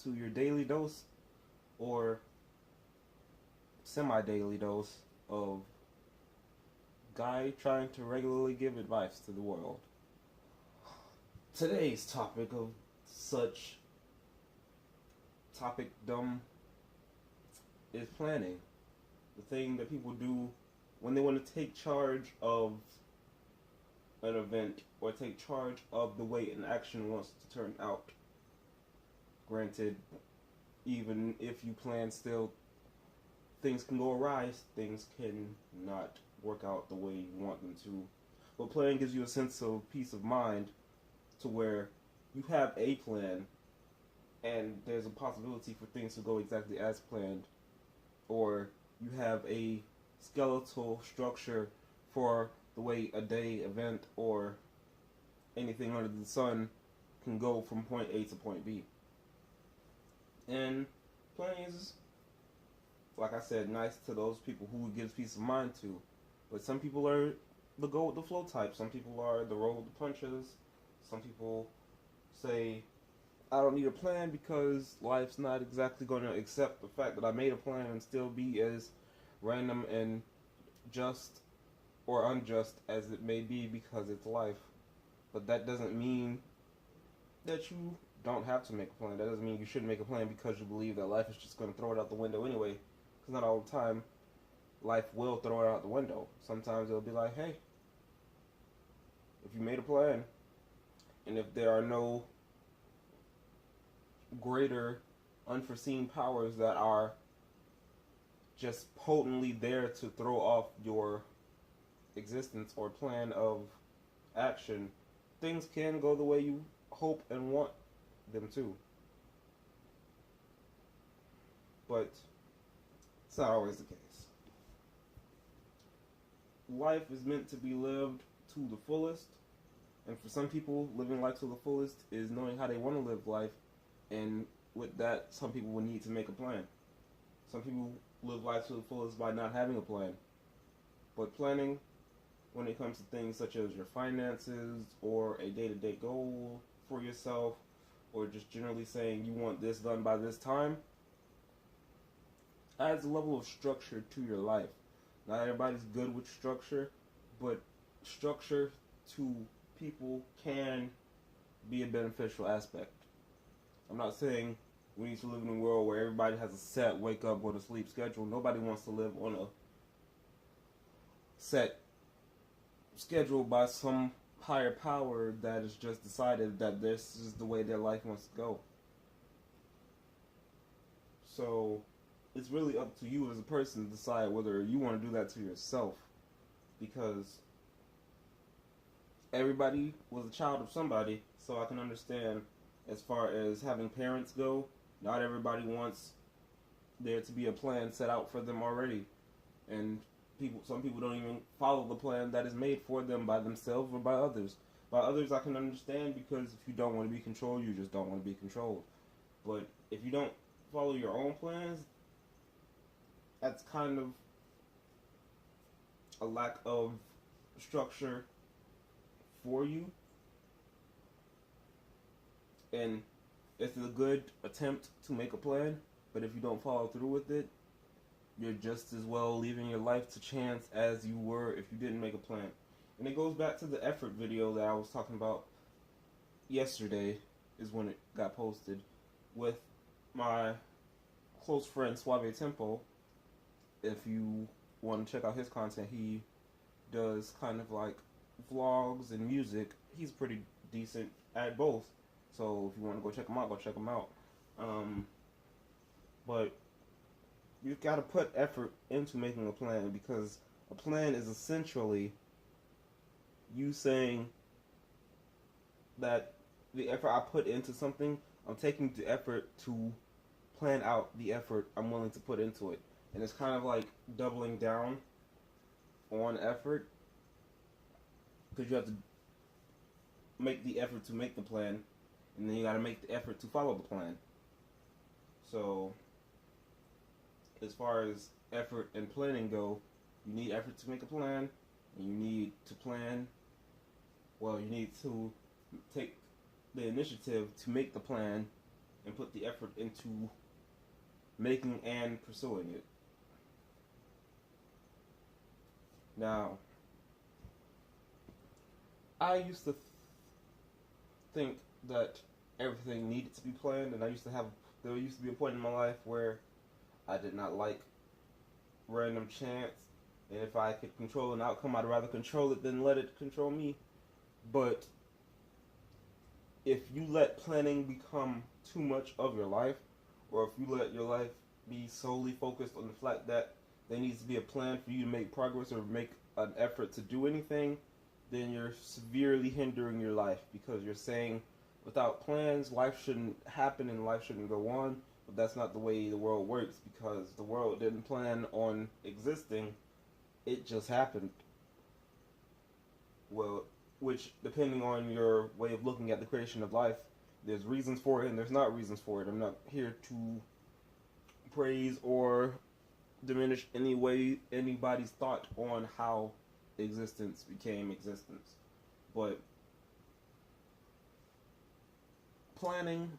to your daily dose or semi-daily dose of guy trying to regularly give advice to the world. Today's topic of such dumb is planning. The thing that people do when they want to take charge of an event or take charge of the way an action wants to turn out. Granted, even if you plan still, things can go awry, things can not work out the way you want them to. But planning gives you a sense of peace of mind to where you have a plan and there's a possibility for things to go exactly as planned, or you have a skeletal structure for the way a day, event, or anything under the sun can go from point A to point B. And planning is, like I said, nice to those people who it gives peace of mind to. But some people are the go with the flow type. Some people are the roll with the punches. Some people say, I don't need a plan because life's not exactly going to accept the fact that I made a plan and still be as random and just or unjust as it may be because it's life. But that doesn't mean that you don't have to make a plan. That doesn't mean you shouldn't make a plan because you believe that life is just going to throw it out the window anyway. Because not all the time life will throw it out the window. Sometimes it'll be like, hey, if you made a plan and if there are no greater unforeseen powers that are just potently there to throw off your existence or plan of action, things can go the way you hope and want them to. But it's not always the case. Life is meant to be lived to the fullest, and for some people, living life to the fullest is knowing how they want to live life, and with that, some people will need to make a plan. Some people live life to the fullest by not having a plan. But planning, when it comes to things such as your finances or a day-to-day goal for yourself, or just generally saying you want this done by this time, adds a level of structure to your life. Not everybody's good with structure, but structure to people can be a beneficial aspect. I'm not saying we need to live in a world where everybody has a set wake up, go to sleep schedule. Nobody wants to live on a set schedule by some higher power that has just decided that this is the way their life wants to go. So it's really up to you as a person to decide whether you want to do that to yourself, because everybody was a child of somebody. So I can understand, as far as having parents go, not everybody wants there to be a plan set out for them already, and some people don't even follow the plan that is made for them by themselves or by others. By others, I can understand, because if you don't want to be controlled, you just don't want to be controlled. But if you don't follow your own plans, that's kind of a lack of structure for you. And it's a good attempt to make a plan, but if you don't follow through with it, you're just as well leaving your life to chance as you were if you didn't make a plan. And it goes back to the effort video that I was talking about yesterday, is when it got posted, with my close friend Suave Tempo. If you want to check out his content, he does kind of like vlogs and music. He's pretty decent at both. So if you want to go check him out, go check him out. But you've got to put effort into making a plan, because a plan is essentially you saying that the effort I put into something, I'm taking the effort to plan out the effort I'm willing to put into it. And it's kind of like doubling down on effort, because you have to make the effort to make the plan, and then you got to make the effort to follow the plan. So as far as effort and planning go, you need effort to make a plan, and you need to plan. Well, you need to take the initiative to make the plan and put the effort into making and pursuing it. Now, I used to think that everything needed to be planned, and there used to be a point in my life where I did not like random chance, and if I could control an outcome, I'd rather control it than let it control me. But if you let planning become too much of your life, or if you let your life be solely focused on the fact that there needs to be a plan for you to make progress or make an effort to do anything, then you're severely hindering your life, because you're saying without plans, life shouldn't happen and life shouldn't go on. But that's not the way the world works, because the world didn't plan on existing. It just happened. Well, which, depending on your way of looking at the creation of life, there's reasons for it and there's not reasons for it. I'm not here to praise or diminish any way anybody's thought on how existence became existence. But planning,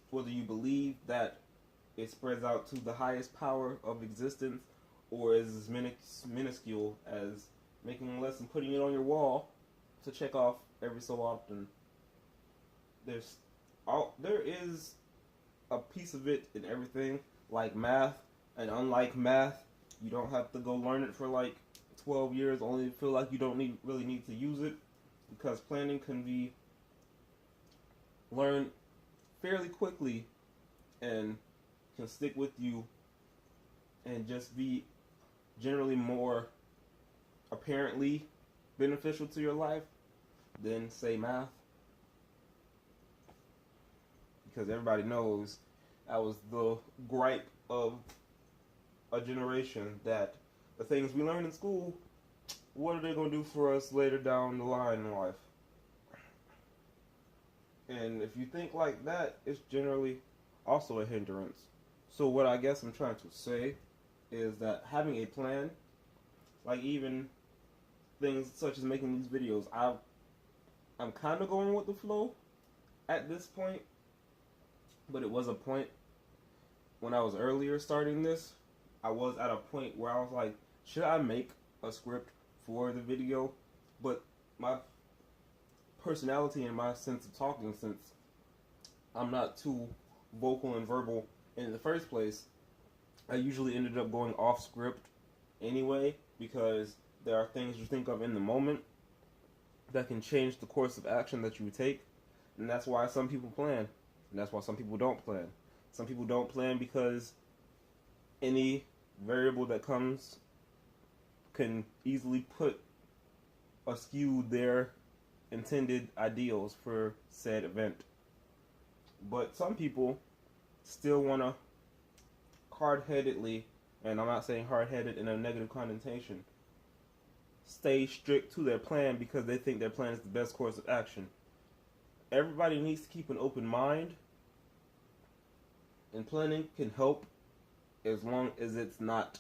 whether you believe that it spreads out to the highest power of existence or is as minuscule as making a list and putting it on your wall to check off every so often, there is a piece of it in everything, like math. And unlike math, you don't have to go learn it for like 12 years only to feel like you don't really need to use it, because planning can be learned fairly quickly and can stick with you and just be generally more apparently beneficial to your life than, say, math. Because everybody knows that was the gripe of a generation, that the things we learn in school, what are they going to do for us later down the line in life? And if you think like that, it's generally also a hindrance. So what I guess I'm trying to say is that having a plan, like even things such as making these videos, I'm kind of going with the flow at this point. But it was a point when I was earlier starting this, I was at a point where I was like, should I make a script for the video? But my personality and my sense of talking, since I'm not too vocal and verbal in the first place, I usually ended up going off script anyway, because there are things you think of in the moment that can change the course of action that you take. And that's why some people plan, and that's why some people don't plan. Some people don't plan because any variable that comes can easily put askew their intended ideals for said event. But some people still want to hard-headedly, and I'm not saying hard-headed in a negative connotation, stay strict to their plan because they think their plan is the best course of action. Everybody needs to keep an open mind, and planning can help as long as it's not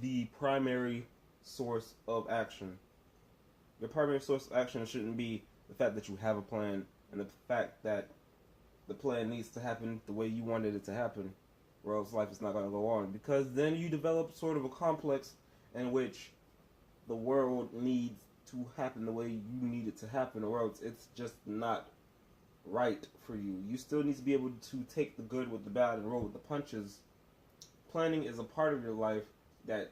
the primary source of action. Your primary source of action shouldn't be the fact that you have a plan and the fact that the plan needs to happen the way you wanted it to happen, or else life is not going to go on. Because then you develop sort of a complex in which the world needs to happen the way you need it to happen, or else it's just not right for you. You still need to be able to take the good with the bad and roll with the punches. Planning is a part of your life that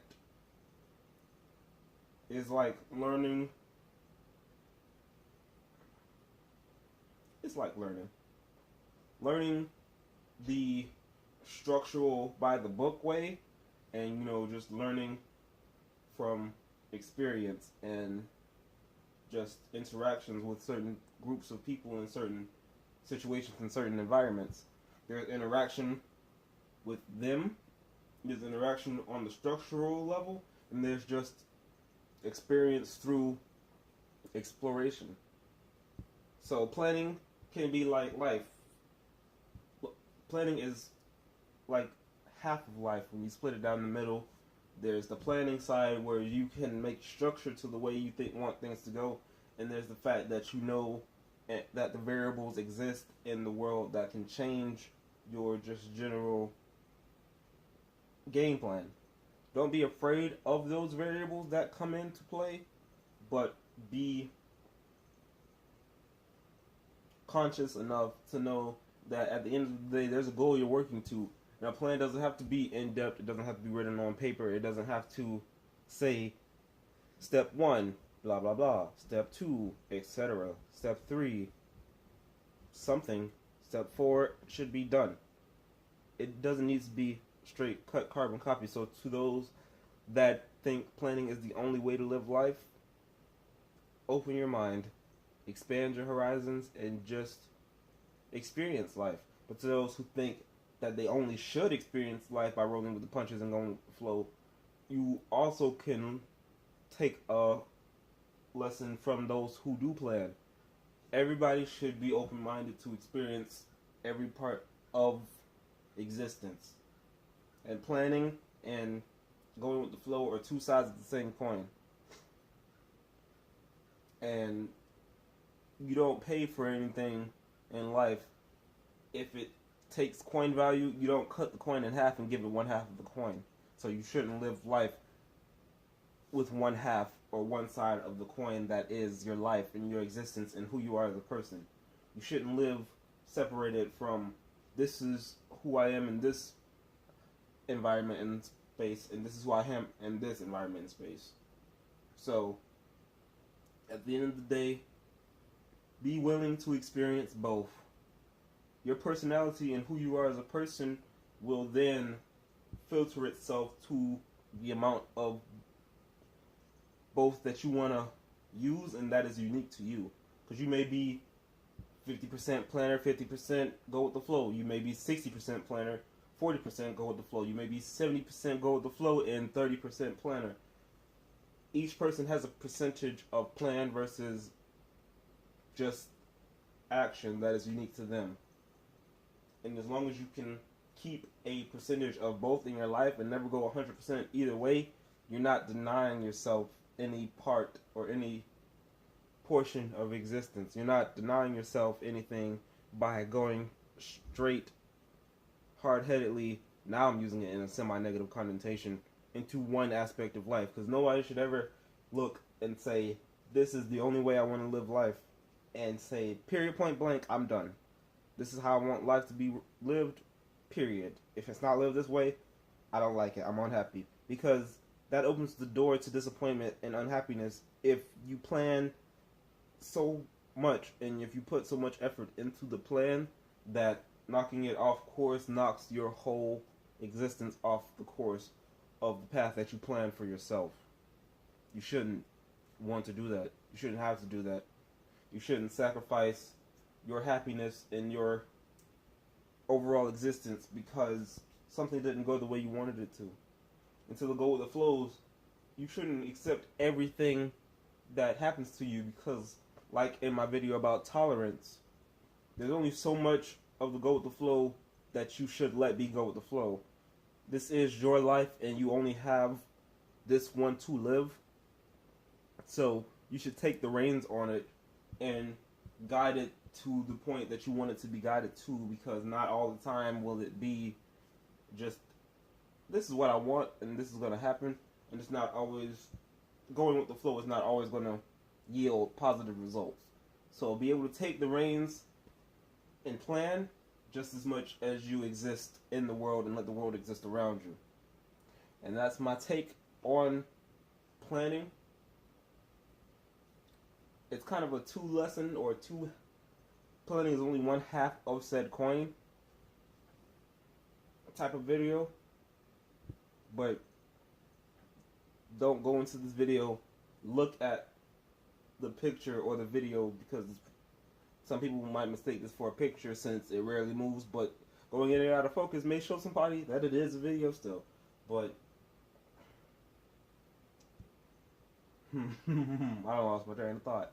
is like learning. It's like learning the structural by the book way, and just learning from experience and just interactions with certain groups of people in certain situations in certain environments. There's interaction with them, there's interaction on the structural level, and there's just experience through exploration. So planning can be like life. Planning is like half of life. When you split it down the middle, there's the planning side where you can make structure to the way you want things to go, and there's the fact that that the variables exist in the world that can change your just general game plan. Don't be afraid of those variables that come into play, but be conscious enough to know that at the end of the day, there's a goal you're working to. And a plan doesn't have to be in depth. It doesn't have to be written on paper. It doesn't have to say step 1, blah blah blah. Step 2, etc. Step 3, something. Step 4 should be done. It doesn't need to be straight cut carbon copy. So to those that think planning is the only way to live life, open your mind, expand your horizons, and just experience life. But to those who think that they only should experience life by rolling with the punches and going with the flow, you also can take a lesson from those who do plan. Everybody should be open-minded to experience every part of existence. And planning and going with the flow are two sides of the same coin. And you don't pay for anything in life if it takes coin value. You don't cut the coin in half and give it one half of the coin. So you shouldn't live life with one half or one side of the coin that is your life and your existence and who you are as a person. You shouldn't live separated from, this is who I am in this environment and space, and this is who I am in this environment and space. So at the end of the day, be willing to experience both. Your personality and who you are as a person will then filter itself to the amount of both that you want to use and that is unique to you. Because you may be 50% planner, 50% go with the flow. You may be 60% planner, 40% go with the flow. You may be 70% go with the flow and 30% planner. Each person has a percentage of plan versus just action that is unique to them. And as long as you can keep a percentage of both in your life and never go 100% either way, you're not denying yourself any part or any portion of existence. You're not denying yourself anything by going straight, hard-headedly, now I'm using it in a semi-negative connotation, into one aspect of life. Because nobody should ever look and say, this is the only way I want to live life, and say, period, point blank, I'm done. This is how I want life to be lived, period. If it's not lived this way, I don't like it. I'm unhappy. Because that opens the door to disappointment and unhappiness if you plan so much and if you put so much effort into the plan that knocking it off course knocks your whole existence off the course of the path that you plan for yourself. You shouldn't want to do that. You shouldn't have to do that. You shouldn't sacrifice your happiness and your overall existence because something didn't go the way you wanted it to. Until the go with the flows, you shouldn't accept everything that happens to you because, like in my video about tolerance, there's only so much of the go with the flow that you should let be go with the flow. This is your life and you only have this one to live. So you should take the reins on it and guide it to the point that you want it to be guided to, because not all the time will it be just, this is what I want and this is going to happen, and it's not always, going with the flow is not always going to yield positive results. So be able to take the reins and plan just as much as you exist in the world and let the world exist around you. And that's my take on planning. It's kind of a planning is only one half of said coin type of video. But don't go into this video, look at the picture or the video, because some people might mistake this for a picture since it rarely moves, but going in and out of focus may show somebody that it is a video still. But I lost my train of thought.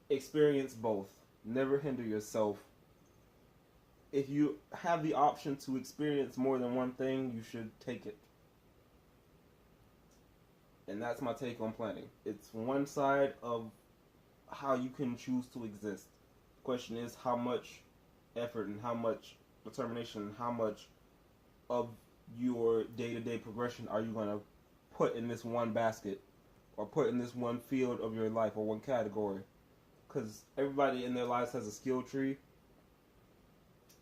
Experience both. Never hinder yourself. If you have the option to experience more than one thing, you should take it. And that's my take on planning. It's one side of how you can choose to exist. The question is how much effort and how much determination how much of your day-to-day progression are you going to put in this one basket or put in this one field of your life or one category. Because everybody in their lives has a skill tree.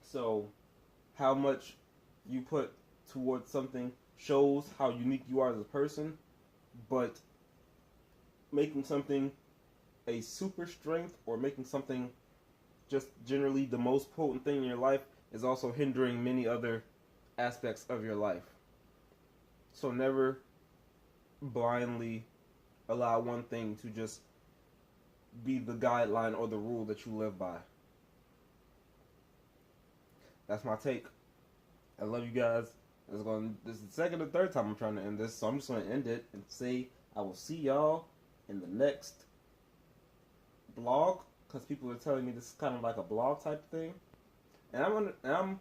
So how much you put towards something shows how unique you are as a person, but making something a super strength or making something just generally the most potent thing in your life is also hindering many other aspects of your life. So never blindly allow one thing to just be the guideline or the rule that you live by. That's my take. I love you guys. This is the second or third time I'm trying to end this, so I'm just going to end it and say I will see y'all in the next blog, because people are telling me this is kind of like a blog type thing, and I'm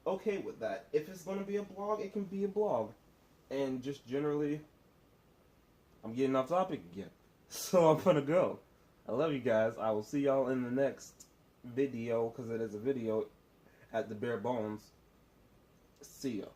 okay with that. If it's going to be a blog, it can be a blog, and just generally, I'm getting off topic again, so I'm gonna go. I love you guys. I will see y'all in the next video, because it is a video at the bare bones. See ya.